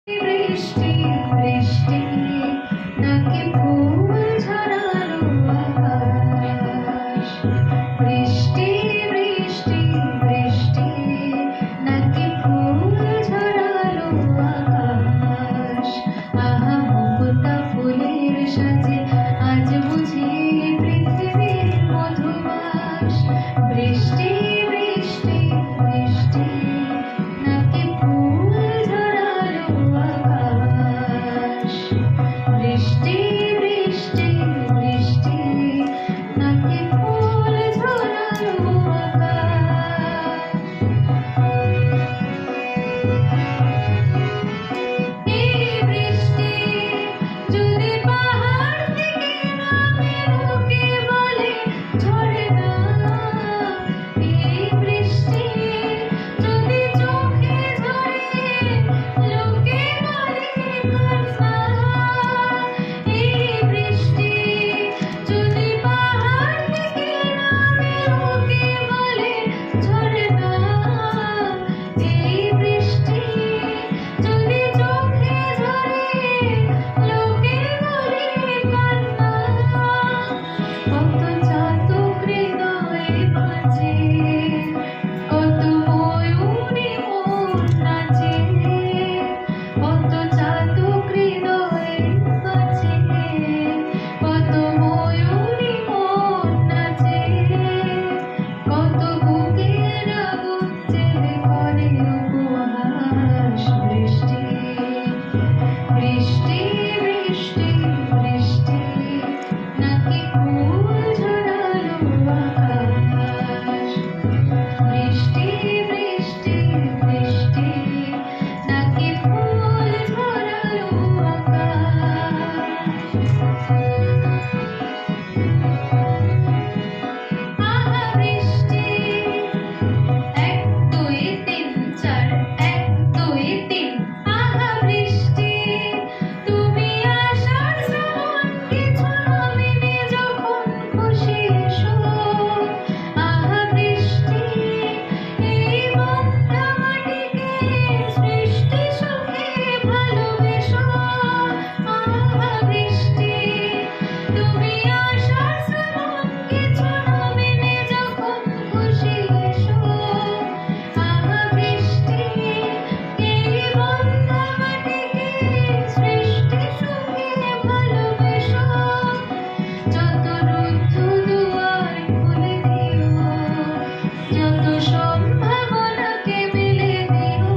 বৃষ্টি বৃষ্টি নাকি ফুল ঝরালো আকাশ। বৃষ্টি বৃষ্টি বৃষ্টি নাকি ফুল ঝরালো আকাশ। আহা মুক্তা ফুলের সাজে আজ বুঝি পৃথিবীর মধুমাস। বৃষ্টি বৃষ্টি বৃষ্টি নাকি ফুল ঝরালো আকাশ। বৃষ্টি বৃষ্টি বৃষ্টি নাকি ফুল ঝরালো আকাশ। এই বৃষ্টি যদি পাহাড় থেকে নামে লোকে বলে ঝরে না। এই বৃষ্টি যদি চোখে ঝরে লোকে বলে কান্না। এই বৃষ্টি যদি পাহাড় থেকে নামে লোকে বলে ঝরে না। এই বৃষ্টি যদি চোখে ঝরে লোকে বলে কান্না। কত চাতক হৃদয়ে বাজে, কত ময়ূরী মন নাচে। কত চাতক হৃদয়ে বাজে, কত ময়ূরী মন নাচে। কত বুকের আগুন জেলে করে উপহাস। বৃষ্টি বৃষ্টি বৃষ্টি বৃষ্টি নাকি ফুল ঝরালো আকাশ। বৃষ্টি বৃষ্টি বৃষ্টি নাকি ফুল ঝরালো আকাশ। আহা বৃষ্টি 1 2 3 4 1 2 3। আহা বৃষ্টি তুমি আষাঢ় শ্রাবণ কিছু নামেনি যখন খুশি এসো। আহা বৃষ্টি এই বন্ধা মাটিকে সৃষ্টি সুখে ভালোবেসো। আহা বৃষ্টি তুমি আষাঢ় শ্রাবণ কিছু নামেনি যখন খুশি এসো। আহা বৃষ্টি এই বন্ধা মাটিকে সৃষ্টি সুখে ভালোবেসো। যত রুদ্ধ দুয়ার খুলে দিও, যত সম্ভাবনাকে মেলে দিও।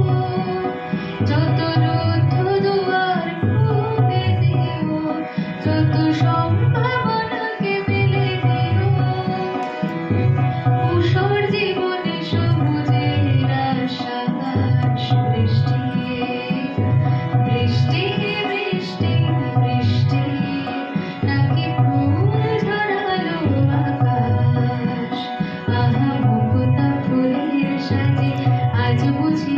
যত রুদ্ধ দুয়ার খুলে দিও, যত সম্ভাবনাকে মেলে দিও। ঊষর জীবনে সবুজের আশ্বাস। বৃষ্টি বৃষ্টি বৃষ্টি বৃষ্টি নাকি ফুল ঝরালো আকাশ। আহা মুক্তা ফুলের সাজে আজ বুঝি